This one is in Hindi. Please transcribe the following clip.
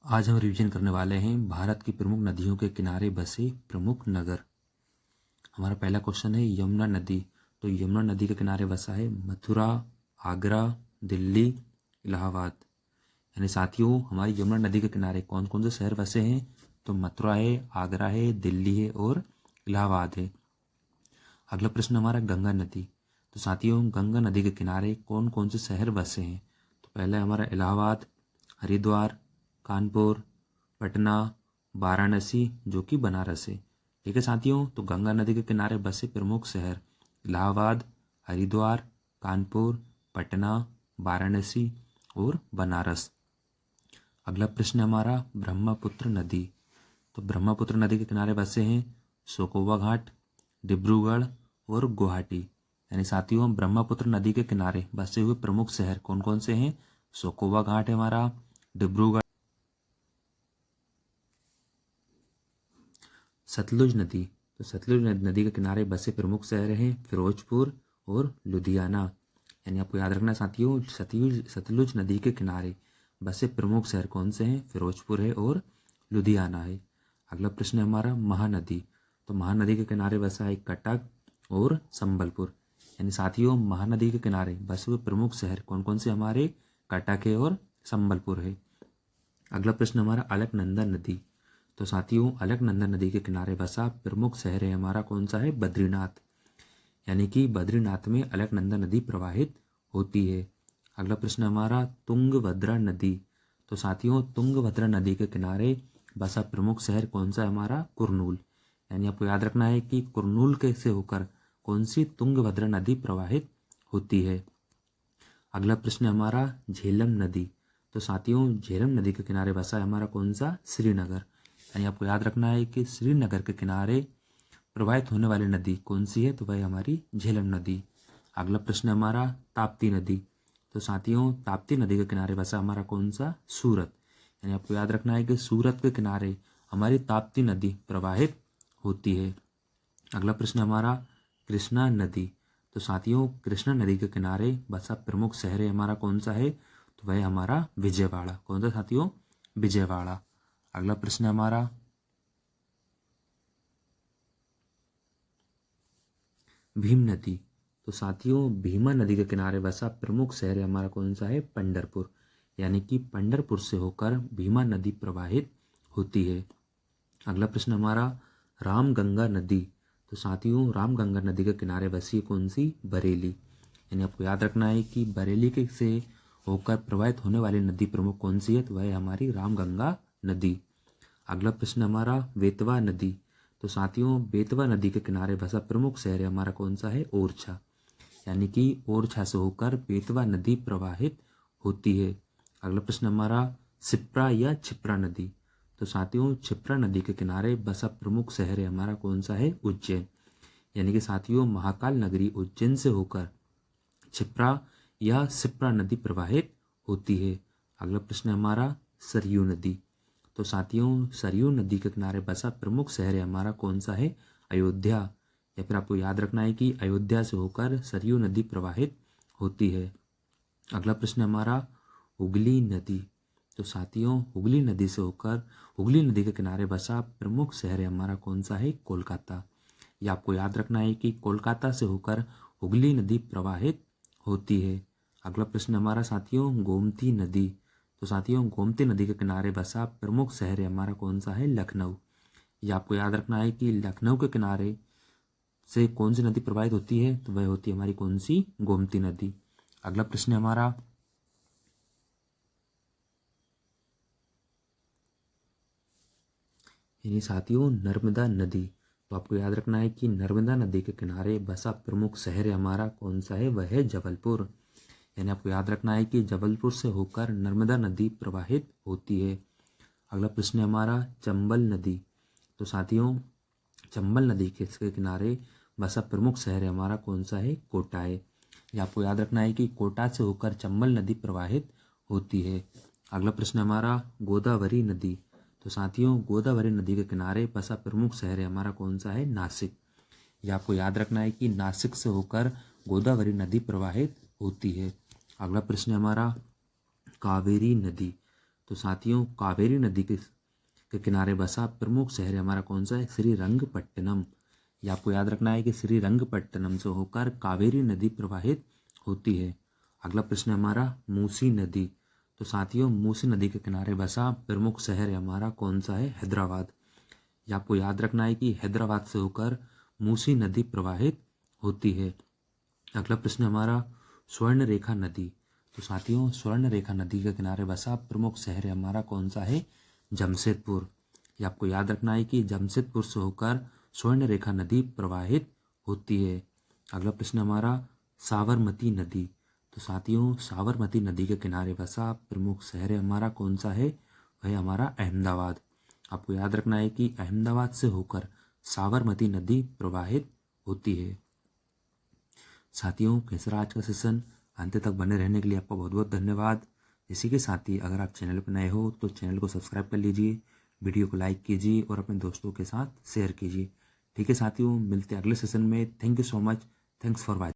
आज हम रिवीजन करने वाले हैं भारत की प्रमुख नदियों के किनारे बसे प्रमुख नगर। हमारा पहला क्वेश्चन है यमुना नदी। तो यमुना नदी के किनारे बसा है मथुरा, आगरा, दिल्ली, इलाहाबाद। यानी साथियों हमारी यमुना नदी के किनारे कौन कौन से शहर बसे हैं? तो मथुरा है, आगरा है, दिल्ली है और इलाहाबाद है। अगला प्रश्न हमारा गंगा नदी। तो साथियों गंगा नदी के किनारे कौन कौन से शहर बसे हैं? तो पहला है हमारा इलाहाबाद, हरिद्वार, कानपुर, पटना, वाराणसी जो कि बनारस है। ठीक है साथियों, तो गंगा नदी के किनारे बसे प्रमुख शहर इलाहाबाद, हरिद्वार, कानपुर, पटना, वाराणसी और बनारस। अगला प्रश्न हमारा ब्रह्मपुत्र नदी। तो ब्रह्मपुत्र नदी के किनारे बसे हैं शोकोवा घाट, डिब्रूगढ़ और गुवाहाटी। यानी साथियों ब्रह्मपुत्र नदी के किनारे बसे हुए प्रमुख शहर कौन कौन से हैं? शोकोवा घाट है हमारा, डिब्रूगढ़। सतलुज नदी। तो सतलुज नदी के किनारे बसे प्रमुख शहर हैं फिरोजपुर और लुधियाना। यानी आपको याद रखना साथियों सतलुज नदी के किनारे बसे प्रमुख शहर कौन से हैं? फिरोजपुर है और लुधियाना है। अगला प्रश्न है हमारा महानदी। तो महानदी के किनारे बसा है कटक और संबलपुर। यानी साथियों महानदी के किनारे बसे हुए प्रमुख शहर कौन कौन से हमारे? कटक है और संबलपुर है। अगला प्रश्न हमारा अलकनंदा नदी। तो साथियों अलकनंदा नदी के किनारे बसा प्रमुख शहर है हमारा कौन सा है? बद्रीनाथ। यानी कि बद्रीनाथ में अलकनंदा नदी प्रवाहित होती है। अगला प्रश्न हमारा तुंगभद्रा नदी। तो साथियों तुंगभद्रा नदी के किनारे बसा प्रमुख शहर कौन सा है हमारा? कुरनूल। यानी आपको याद रखना है कि कुरनूल के से होकर कौन सी तुंगभद्रा नदी प्रवाहित होती है। अगला प्रश्न हमारा झेलम नदी। तो साथियों झेलम नदी के किनारे बसा है हमारा कौन सा? श्रीनगर। यानी आपको याद रखना है कि श्रीनगर के किनारे प्रवाहित होने वाली नदी कौन सी है? तो वह हमारी झेलम नदी। अगला प्रश्न हमारा ताप्ती नदी। तो साथियों ताप्ती नदी के किनारे बसा हमारा कौन सा? सूरत। यानी आपको याद रखना है कि सूरत के किनारे हमारी ताप्ती नदी प्रवाहित होती है। अगला प्रश्न हमारा कृष्णा नदी। तो साथियों कृष्णा नदी के किनारे बसा प्रमुख शहर है हमारा कौन सा है? तो वह हमारा विजयवाड़ा। कौन सा साथियों? विजयवाड़ा। अगला प्रश्न हमारा भीम नदी। तो साथियों भीमा नदी के किनारे बसा प्रमुख शहर है हमारा कौन सा है? पंढरपुर। यानी कि पंढरपुर से होकर भीमा नदी प्रवाहित होती है। अगला प्रश्न हमारा रामगंगा नदी। तो साथियों रामगंगा नदी के किनारे बसी कौन सी? बरेली। यानी आपको याद रखना है कि बरेली के से होकर प्रवाहित होने वाली नदी प्रमुख कौन सी है? तो वह है हमारी रामगंगा नदी। अगला प्रश्न हमारा बेतवा नदी। तो साथियों बेतवा नदी के किनारे बसा प्रमुख शहर है हमारा कौन सा है? ओरछा। यानी कि ओरछा से होकर बेतवा नदी प्रवाहित होती है। अगला प्रश्न हमारा शिप्रा या क्षिप्रा नदी। तो साथियों क्षिप्रा नदी के किनारे बसा प्रमुख शहर है हमारा कौन सा है? उज्जैन। यानी कि साथियों महाकाल नगरी उज्जैन से होकर क्षिप्रा या शिप्रा नदी प्रवाहित होती है। अगला प्रश्न हमारा सरयू नदी। तो साथियों सरयू नदी के किनारे बसा प्रमुख शहर है हमारा कौन सा है? अयोध्या। या फिर आपको याद रखना है कि अयोध्या से होकर सरयू नदी प्रवाहित होती है। अगला प्रश्न हमारा हुगली नदी। तो साथियों हुगली नदी से होकर हुगली नदी के किनारे बसा प्रमुख शहर है हमारा कौन सा है? कोलकाता। या आपको याद रखना है कि कोलकाता से होकर हुगली नदी प्रवाहित होती है। अगला प्रश्न हमारा साथियों गोमती नदी। तो साथियों गोमती नदी के किनारे बसा प्रमुख शहर है हमारा कौन सा है? लखनऊ। यह आपको याद रखना है कि लखनऊ के किनारे से कौन सी नदी प्रवाहित होती है? तो वह होती है हमारी कौन सी? गोमती नदी। अगला प्रश्न हमारा यानी साथियों नर्मदा नदी। तो आपको याद रखना है कि नर्मदा नदी के किनारे बसा प्रमुख शहर है हमारा कौन सा है? वह है जबलपुर। यानी आपको याद रखना है कि जबलपुर से होकर नर्मदा नदी प्रवाहित होती है। अगला प्रश्न है हमारा चंबल नदी। तो साथियों चंबल नदी के किनारे बसा प्रमुख शहर है हमारा कौन सा है? कोटा है। यह आपको याद रखना है कि कोटा से होकर चंबल नदी प्रवाहित होती है। अगला प्रश्न हमारा गोदावरी नदी। तो साथियों गोदावरी नदी के किनारे बसा प्रमुख शहर है हमारा कौन सा है? नासिक। यह आपको याद रखना है कि नासिक से होकर गोदावरी नदी प्रवाहित होती है। अगला प्रश्न हमारा कावेरी नदी। तो साथियों कावेरी नदी के किनारे बसा प्रमुख शहर हमारा कौन सा है? श्रीरंगपट्टनम। ये आपको याद रखना है कि श्रीरंगपट्टनम से होकर कावेरी नदी प्रवाहित होती है। अगला प्रश्न हमारा मूसी नदी। तो साथियों मूसी नदी के किनारे बसा प्रमुख शहर हमारा कौन सा है? हैदराबाद। ये आपको याद रखना है कि हैदराबाद से होकर मूसी नदी प्रवाहित होती है। अगला प्रश्न हमारा स्वर्ण रेखा नदी। तो साथियों स्वर्ण रेखा नदी के किनारे बसा प्रमुख शहर हमारा कौन सा है? जमशेदपुर। ये आपको याद रखना है कि जमशेदपुर से होकर स्वर्ण रेखा नदी प्रवाहित होती है। अगला प्रश्न हमारा साबरमती नदी। तो साथियों साबरमती नदी के किनारे बसा प्रमुख शहर हमारा कौन सा है? वह हमारा अहमदाबाद। आपको याद रखना है कि अहमदाबाद से होकर साबरमती नदी प्रवाहित होती है। साथियों कैसा रहा आज का सेशन? अंत तक बने रहने के लिए आपका बहुत बहुत धन्यवाद। इसी के साथ ही अगर आप चैनल पर नए हो तो चैनल को सब्सक्राइब कर लीजिए, वीडियो को लाइक कीजिए और अपने दोस्तों के साथ शेयर कीजिए। ठीक है साथियों, मिलते हैं अगले सेशन में। Thank you so much. Thanks for watching.